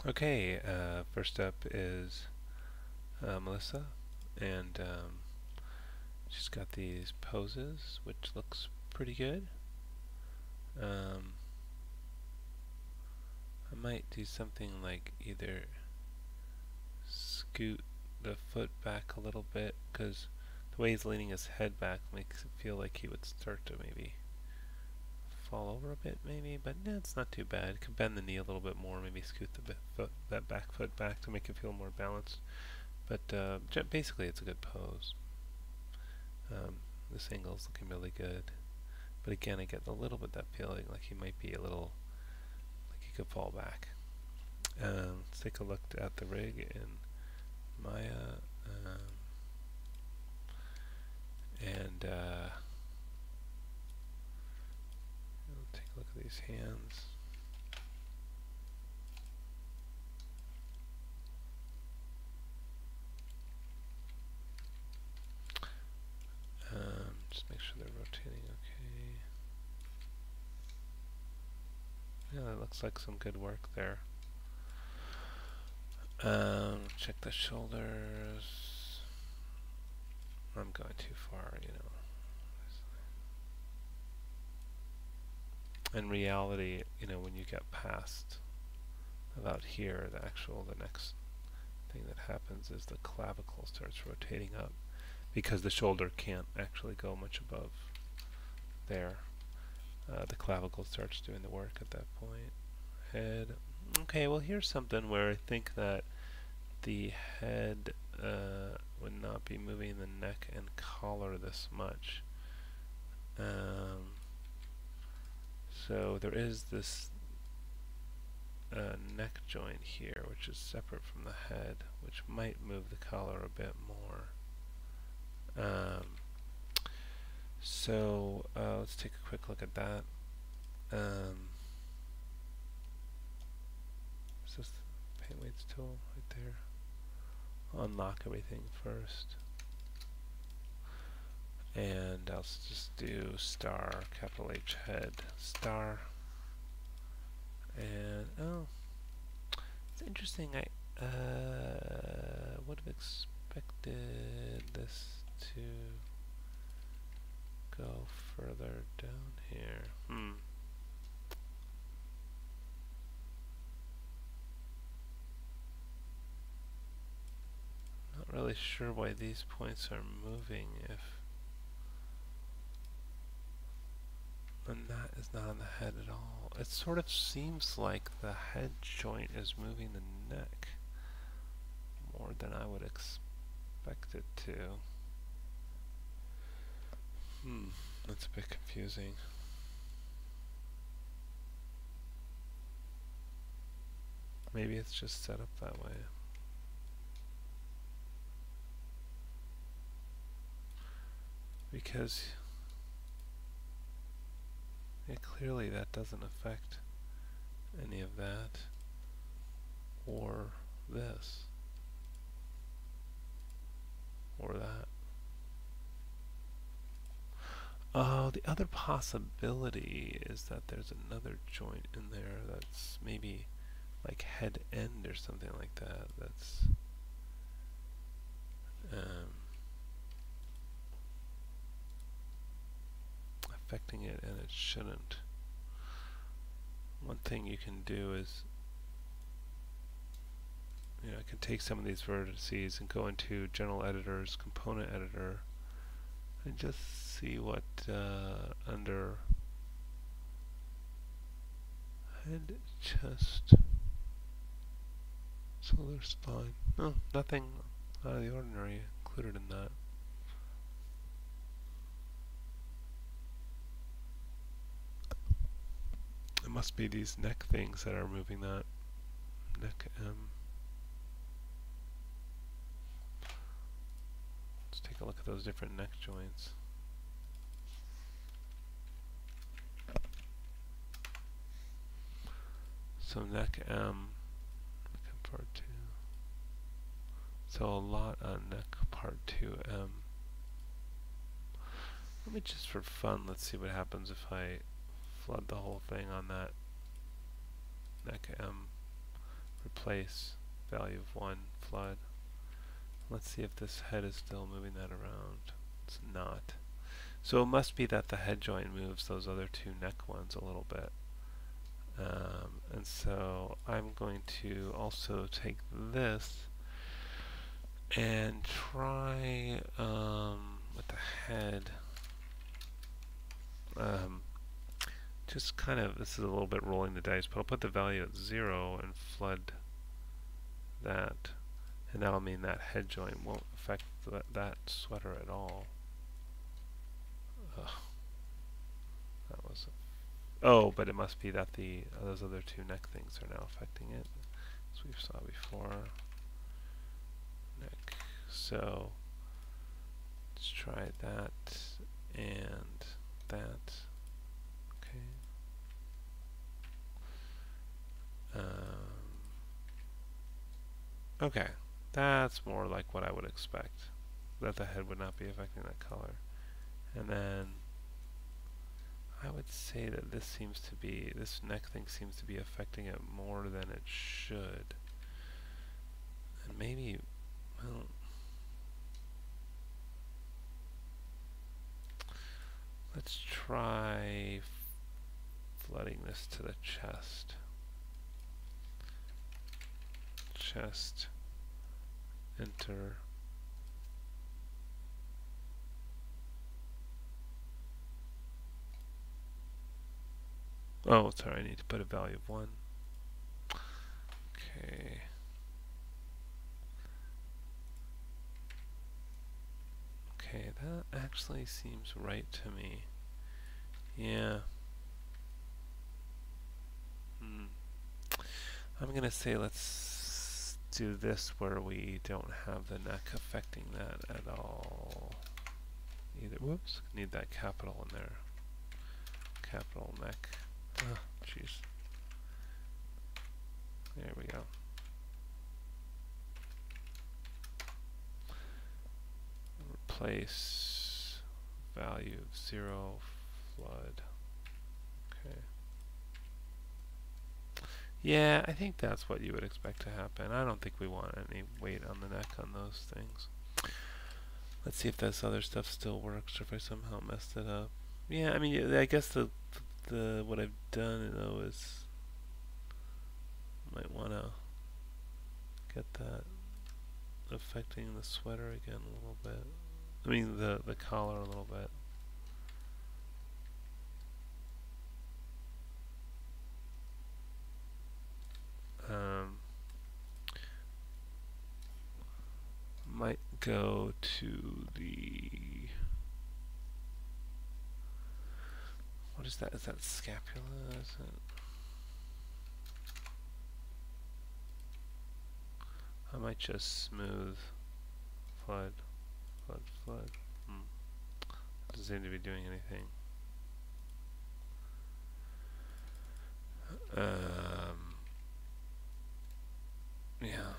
Okay, first up is Melissa, and she's got these poses, which looks pretty good. Um, I might do something like either scoot the foot back a little bit, because the way he's leaning his head back makes it feel like he would start to maybe fall over a bit, maybe, but no, it's not too bad. Could bend the knee a little bit more, maybe scoot that back foot back to make it feel more balanced. But basically, it's a good pose. Um, this angle is looking really good. But again, I get a little bit that feeling like he might be a little, like he could fall back. Let's take a look at the rig in Maya. And take a look at these hands. Just make sure they're rotating okay. Yeah, that looks like some good work there. Check the shoulders. I'm going too far, you know. In reality, you know, when you get past about here, the next thing that happens is the clavicle starts rotating up because the shoulder can't actually go much above there. The clavicle starts doing the work at that point. Head. Okay, well here's something where I think that the head would not be moving the neck and collar this much. So there is this neck joint here, which is separate from the head, which might move the collar a bit more. So let's take a quick look at that. Is this the paint weights tool right there? I'll unlock everything first. And I'll just do star, capital H head, star. And oh, it's interesting. I would have expected this to go further down here. Not really sure why these points are moving if and that is not on the head at all. It sort of seems like the head joint is moving the neck more than I would expect it to. That's a bit confusing. Maybe it's just set up that way. Because clearly that doesn't affect any of that or this or that. Oh, the other possibility is that there's another joint in there that's maybe like head end or something like that. That's affecting it, and it shouldn't. One thing you can do is, you know, I can take some of these vertices and go into General Editor's Component Editor and just see what under head, chest, solar spine. No, nothing out of the ordinary included in that. It must be these neck things that are moving that. Neck M. Let's take a look at those different neck joints. So neck M, part 2. So a lot on neck part 2M. Let me just for fun, let's see what happens if I flood the whole thing on that neck M. replace value of 1 flood. Let's see if this head is still moving that around. It's not. So it must be that the head joint moves those other two neck ones a little bit. And so I'm going to also take this and try with the head. Just kind of, this is a little bit rolling the dice, but I'll put the value at 0 and flood that. And that'll mean that head joint won't affect that sweater at all. Ugh. That was oh, but it must be that those other two neck things are now affecting it, as we saw before. Neck. So let's try that and that. Okay. Okay, that's more like what I would expect, that the head would not be affecting that color. And then I would say that this neck thing seems to be affecting it more than it should. And maybe, well, let's try flooding this to the chest. Chest, enter. Oh, sorry, I need to put a value of 1. Okay. Okay, that actually seems right to me. Yeah. I'm gonna say let's do this where we don't have the neck affecting that at all. Either. Whoops, need that capital in there. Capital neck. Oh, jeez. There we go. Replace value of 0 flood. Okay. Yeah, I think that's what you would expect to happen. I don't think we want any weight on the neck on those things. Let's see if this other stuff still works or if I somehow messed it up. Yeah, I mean, I guess the what I've done though is might want to get that affecting the sweater again a little bit. I mean the collar a little bit. Might go to the, what is that? Is that scapula? Is it? I might just smooth flood. Doesn't seem to be doing anything. Yeah.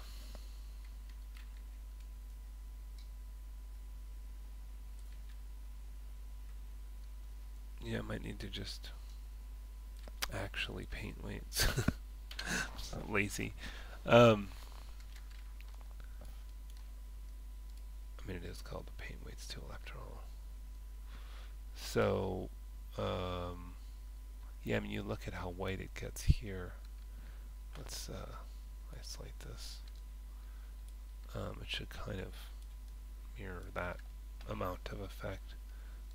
Yeah, I might need to just actually paint weights. I'm lazy. I mean, it is called the paint weights tool after all. So, yeah, I mean, you look at how white it gets here. Let's isolate this. It should kind of mirror that amount of effect.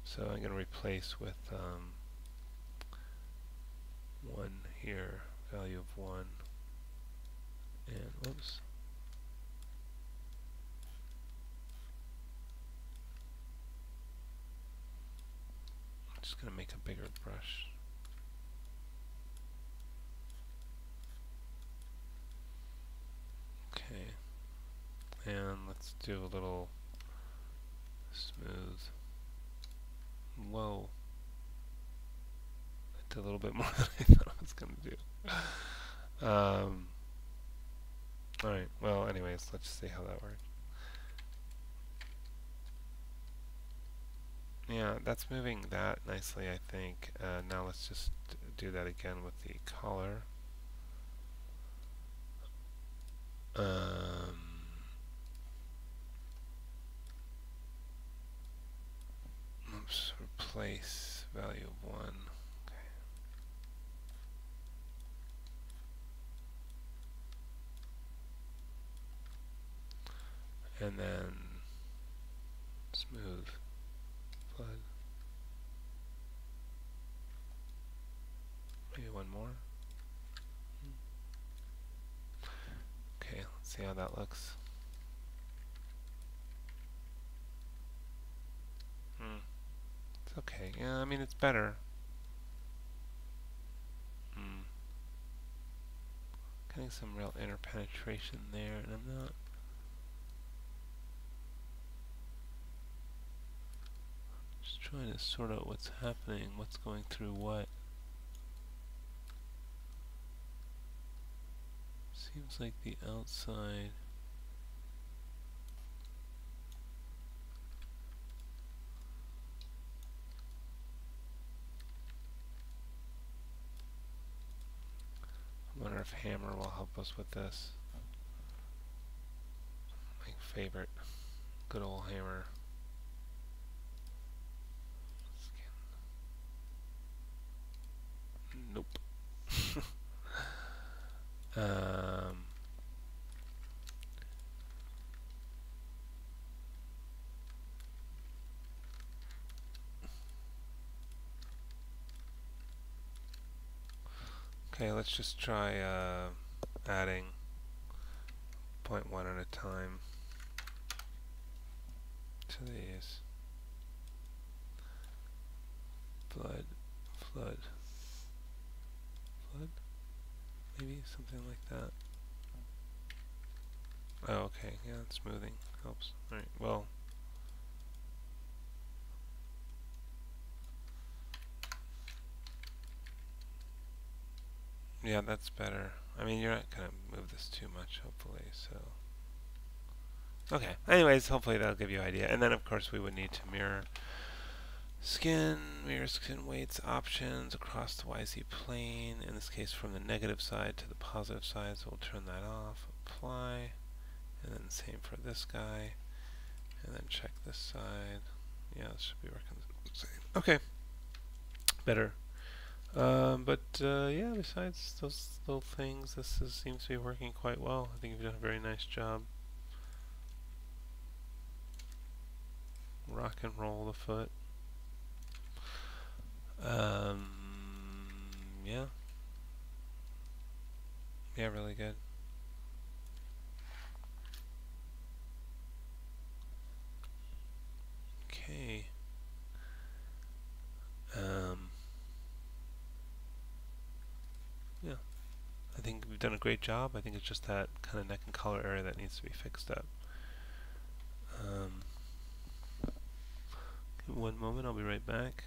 So I'm going to replace with 1 here, value of 1, and whoops. I'm just going to make a bigger brush. Okay, and let's do a little smooth. Whoa. I did a little bit more than I thought I was going to do. Alright, well anyways, let's see how that works. Yeah, that's moving that nicely, I think. Now let's just do that again with the collar. replace value of 1. Okay. And then smooth flood. Maybe one more. Okay, let's see how that looks. It's okay. Yeah, I mean, it's better. Getting some real interpenetration there, and I'm not. Just trying to sort out what's happening, what's going through what. Seems like the outside. I wonder if Hammer will help us with this. My favorite. Good old Hammer. Nope. Okay, let's just try adding 0.1 at a time to these. Flood, flood, flood? Maybe something like that. Oh, okay, yeah, smoothing helps. Alright, well. Yeah, that's better. I mean, you're not going to move this too much, hopefully, so. Okay, anyways, hopefully that'll give you an idea. And then, of course, we would need to mirror skin weights options across the YZ plane, in this case from the negative side to the positive side, so we'll turn that off, apply, and then same for this guy, and then check this side. Yeah, this should be working the same. Okay, better. Yeah, besides those little things, seems to be working quite well. I think you've done a very nice job. Rock and roll the foot. Yeah. Yeah, really good. Okay. Yeah. I think we've done a great job. I think it's just that kind of neck and collar area that needs to be fixed up. One moment, I'll be right back.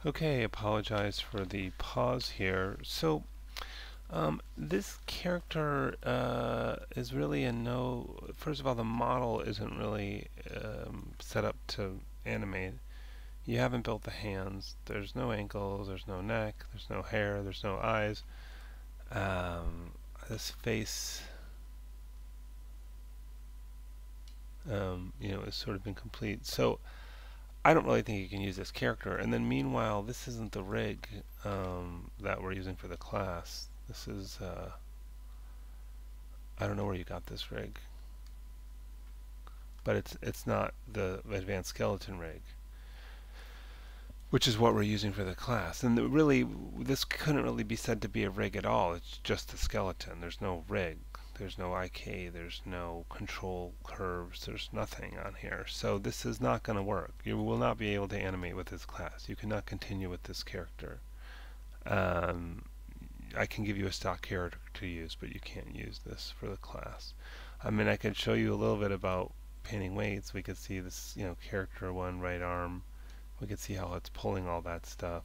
Okay, apologize for the pause here. So, this character is really a no. First of all, the model isn't really set up to animate. You haven't built the hands. There's no ankles. There's no neck. There's no hair. There's no eyes. This face, is sort of incomplete. So I don't really think you can use this character. And then meanwhile, this isn't the rig that we're using for the class. This is, I don't know where you got this rig, but it's not the advanced skeleton rig, which is what we're using for the class. And really, this couldn't really be said to be a rig at all. It's just a skeleton. There's no rig. There's no IK. There's no control curves. There's nothing on here. So this is not going to work. You will not be able to animate with this class. You cannot continue with this character. I can give you a stock character to use, but you can't use this for the class. I mean, I could show you a little bit about painting weights. We could see this, character one right arm. We could see how it's pulling all that stuff.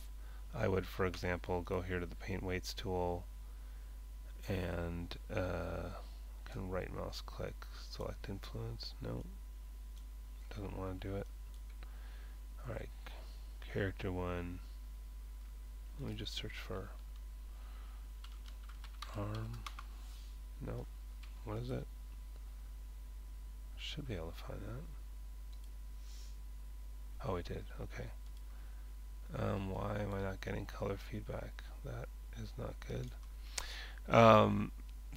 I would, for example, go here to the paint weights tool and can right mouse click, select influence. No, doesn't want to do it. Alright, character one. Let me just search for arm. Nope. What is it? Should be able to find that. Oh, we did. Okay. Why am I not getting color feedback? That is not good.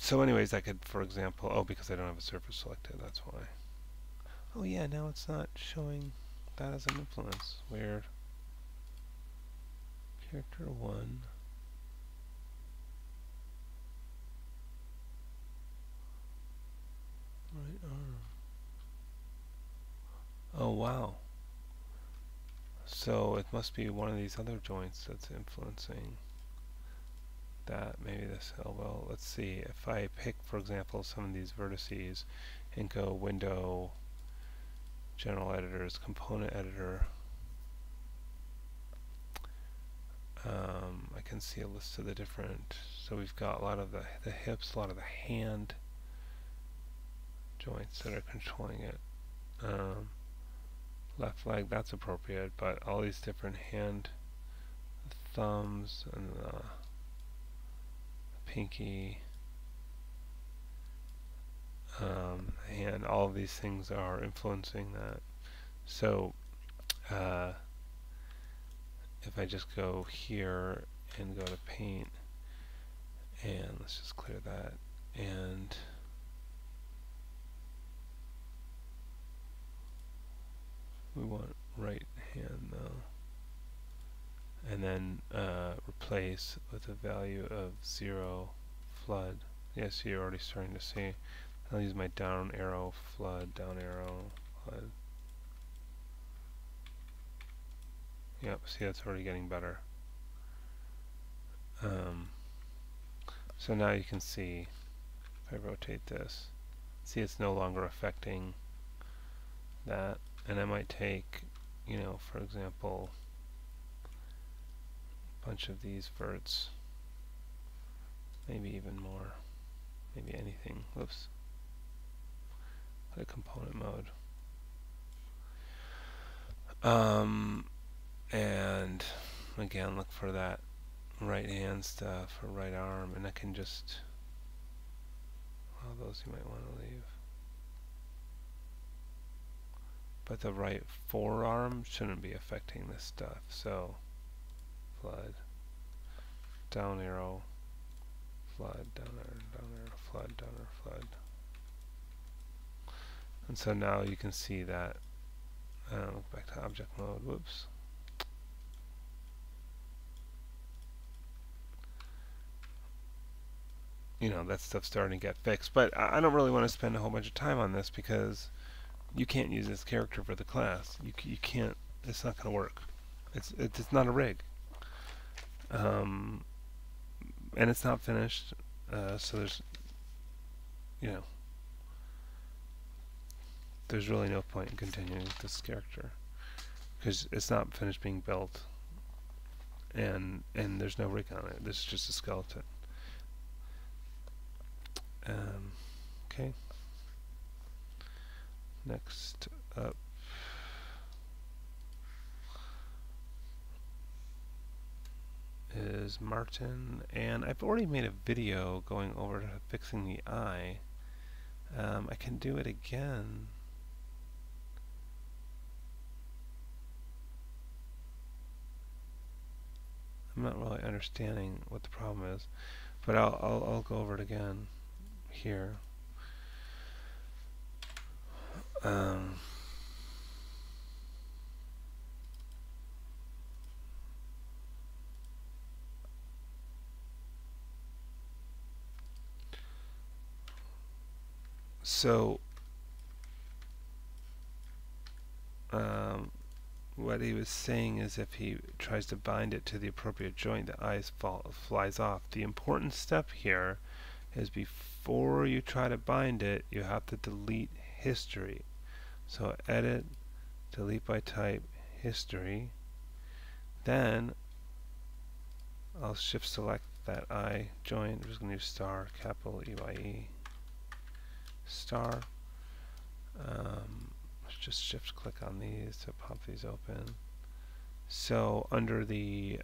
So anyways, I could, for example, because I don't have a surface selected, that's why. Oh yeah, now it's not showing that as an influence. Weird. Character 1. Right arm. Oh wow. So it must be one of these other joints that's influencing that. Maybe this elbow. Let's see. If I pick, for example, some of these vertices and go Window, General Editors, Component Editor, I can see a list of the different. So we've got a lot of the hips, a lot of the hand joints that are controlling it. Left leg, that's appropriate, but all these different hand, thumbs, and the pinky, hand, all of these things are influencing that. So if I just go here and go to paint, and let's just clear that, and we want right hand though, and then replace with a value of 0 flood. Yes, you're already starting to see. I'll use my down arrow, flood, down arrow, flood. Yep, see, that's already getting better. So now you can see, if I rotate this, see it's no longer affecting that. And I might take, for example, a bunch of these verts, maybe even more, maybe anything. Whoops. Put a component mode. And again, look for that right hand stuff or right arm, and I can just, well, those you might want to leave. But the right forearm shouldn't be affecting this stuff. So, flood, down arrow, flood, down arrow, flood, down arrow, flood. And so now you can see that, look back to object mode, whoops. That stuff's starting to get fixed. But I don't really want to spend a whole bunch of time on this because you can't use this character for the class. You can't. It's not going to work. It's not a rig. And it's not finished. So there's there's really no point in continuing with this character because it's not finished being built. and there's no rig on it. This is just a skeleton. Okay. Next up is Martin, and I've already made a video going over to fixing the eye. I can do it again. I'm not really understanding what the problem is, but I'll go over it again here. So what he was saying is if he tries to bind it to the appropriate joint, the eye flies off. The important step here is before you try to bind it, you have to delete history. So edit, delete by type, history. Then I'll shift select that eye joint. I'm just going to use star, capital EYE, star. Let's just shift click on these to pop these open. So under the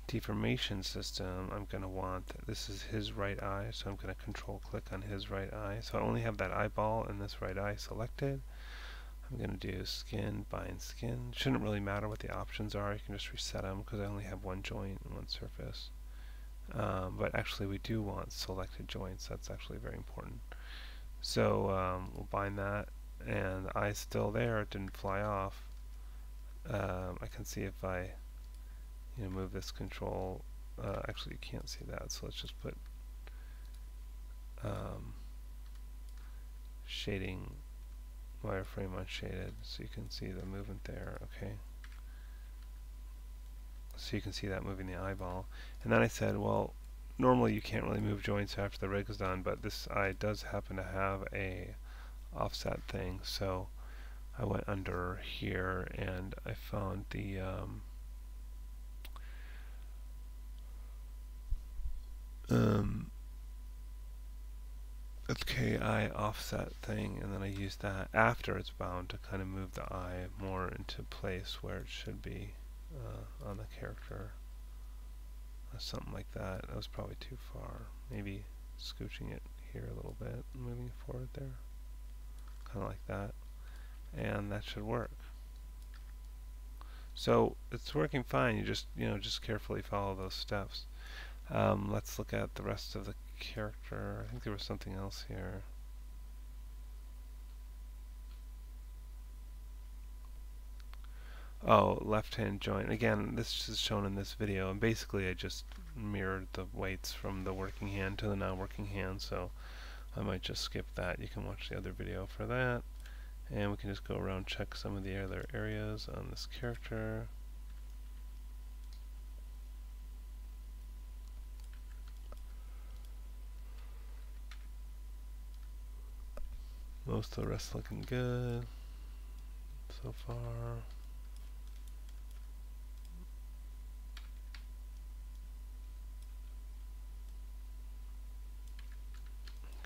deformation system, I'm going to want, this is his right eye, so I'm going to control click on his right eye. So I only have that eyeball and this right eye selected. I'm going to do skin, bind skin. Shouldn't really matter what the options are. You can just reset them because I only have one joint and one surface. But actually we do want selected joints. That's actually very important. So we'll bind that, and the eye's still there. It didn't fly off. I can see if I move this control. Actually, you can't see that, so let's just put shading, wireframe unshaded, so you can see the movement there. Okay. So you can see that moving the eyeball. And then I said, well, normally you can't really move joints after the rig is done, but this eye does happen to have a offset thing, so I went under here and I found the KI offset thing, and then I used that after it's bound to kind of move the eye more into place where it should be on the character. Something like that. That was probably too far. Maybe scooching it here a little bit, moving it forward there. Kind of like that. And that should work. So it's working fine. You just carefully follow those steps. Let's look at the rest of the character. I think there was something else here. Oh, left hand joint. Again, this is shown in this video, and basically I just mirrored the weights from the working hand to the non-working hand, so I might just skip that. You can watch the other video for that. And we can just go around and check some of the other areas on this character. Most of the rest looking good so far.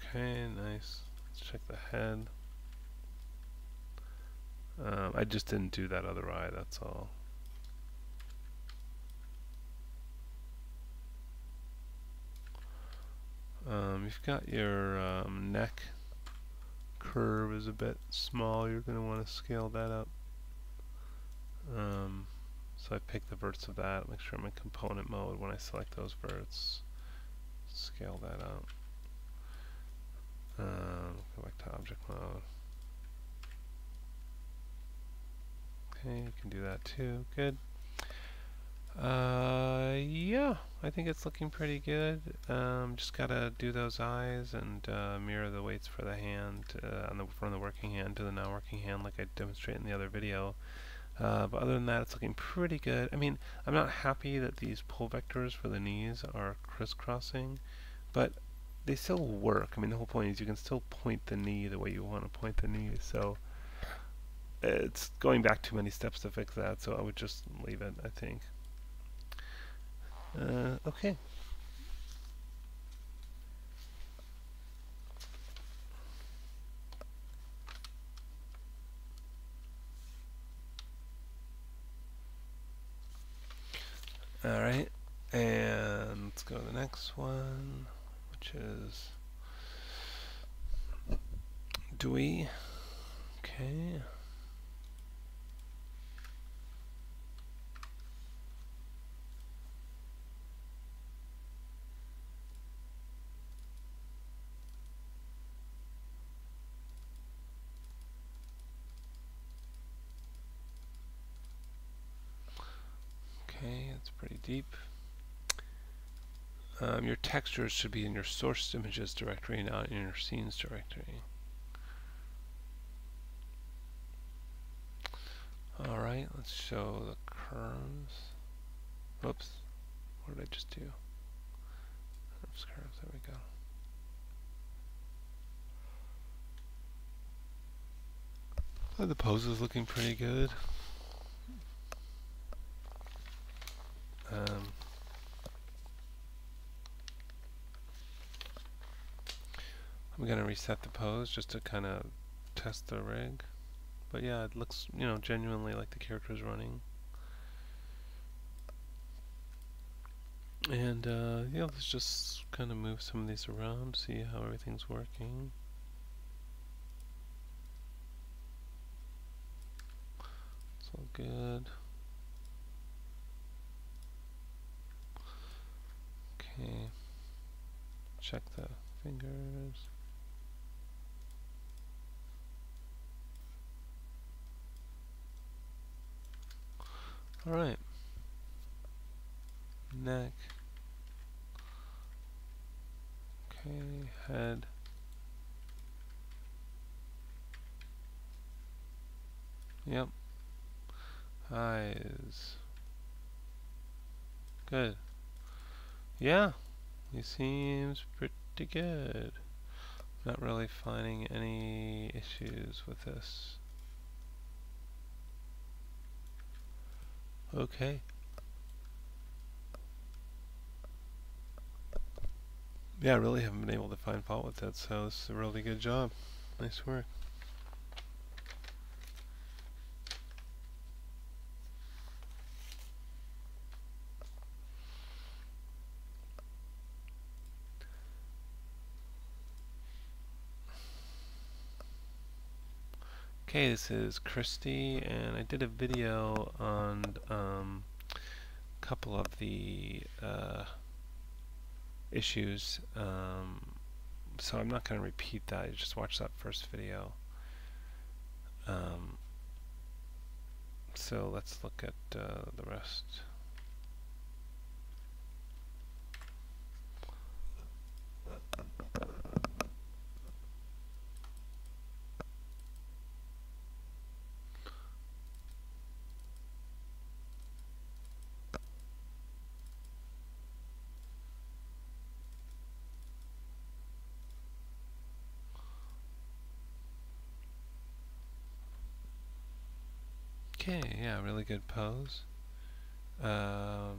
Okay, nice. Let's check the head. I just didn't do that other eye, that's all. You've got your neck curve is a bit small. You're going to want to scale that up. So I pick the verts of that, make sure I'm in component mode when I select those verts. Scale that up. Go back to object mode. Okay, you can do that too. Good. Yeah, I think it's looking pretty good. Just gotta do those eyes and mirror the weights for the hand from the working hand to the non-working hand, like I demonstrated in the other video. But other than that, it's looking pretty good. I mean, I'm not happy that these pull vectors for the knees are crisscrossing, but they still work. I mean, the whole point is you can still point the knee the way you want to point the knee. So it's going back too many steps to fix that, so I would just leave it, I think. Okay. Alright, and let's go to the next one, which is Dewey. Okay. Okay, it's pretty deep. Your textures should be in your source images directory, not in your scenes directory. Alright, let's show the curves. Whoops, what did I just do? Curves, there we go. Oh, the pose is looking pretty good. I'm going to reset the pose just to kind of test the rig. But yeah, it looks, you know, genuinely like the character is running. And yeah, let's just kind of move some of these around, see how everything's working. It's all good. Okay. Check the fingers. Alright. Neck. Okay, head. Yep. Eyes. Good. Yeah, he seems pretty good. Not really finding any issues with this. Okay. Yeah, I really haven't been able to find fault with it, so this is a really good job. Nice work. Okay, this is Christy, and I did a video on a couple of the issues, so I'm not going to repeat that. You just watch that first video. So let's look at the rest. Okay, yeah, really good pose. Yeah,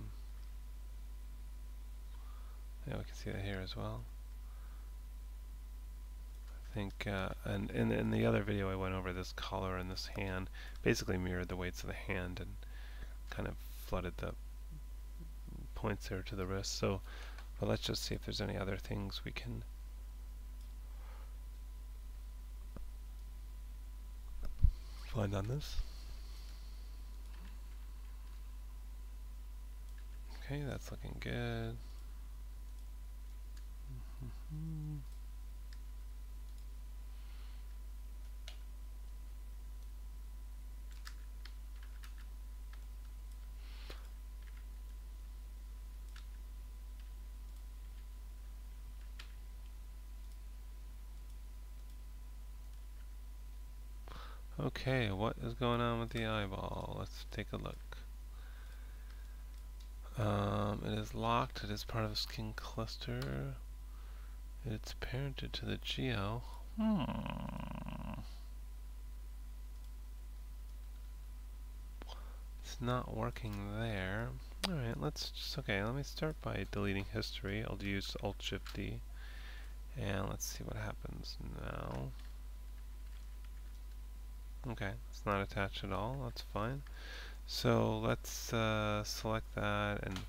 we can see that here as well. I think, and in the other video I went over this collar and this hand, basically mirrored the weights of the hand and kind of flooded the points there to the wrist. So, but let's just see if there's any other things we can find on this. Okay, that's looking good. Okay, what is going on with the eyeball? Let's take a look. It is locked. It is part of a skin cluster. It's parented to the geo. it's not working there. Alright, let me start by deleting history. I'll use Alt-Shift-D, and let's see what happens now. Okay, it's not attached at all, that's fine. So let's select that, and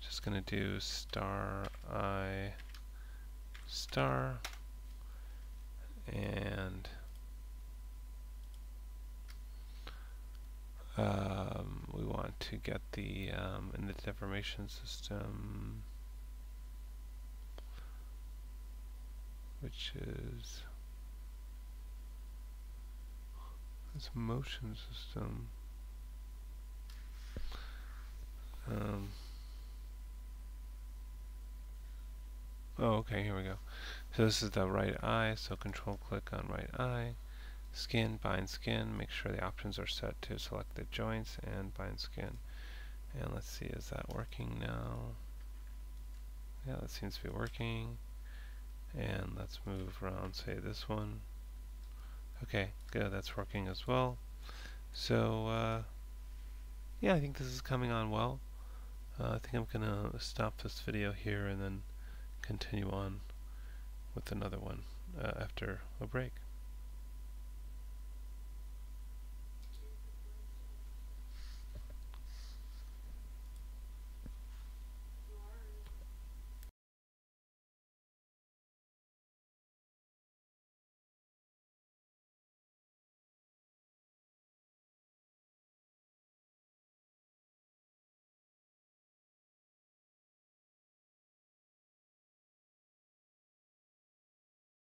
just gonna do star I star, and we want to get the in the deformation system, which is this motion system. Oh, okay, here we go. So this is the right eye, so control click on right eye. Skin, bind skin, make sure the options are set to select the joints and bind skin. And let's see, is that working now? Yeah, that seems to be working. And let's move around, say this one. Okay, good, that's working as well. So, yeah, I think this is coming on well. I think I'm gonna stop this video here and then continue on with another one after a break.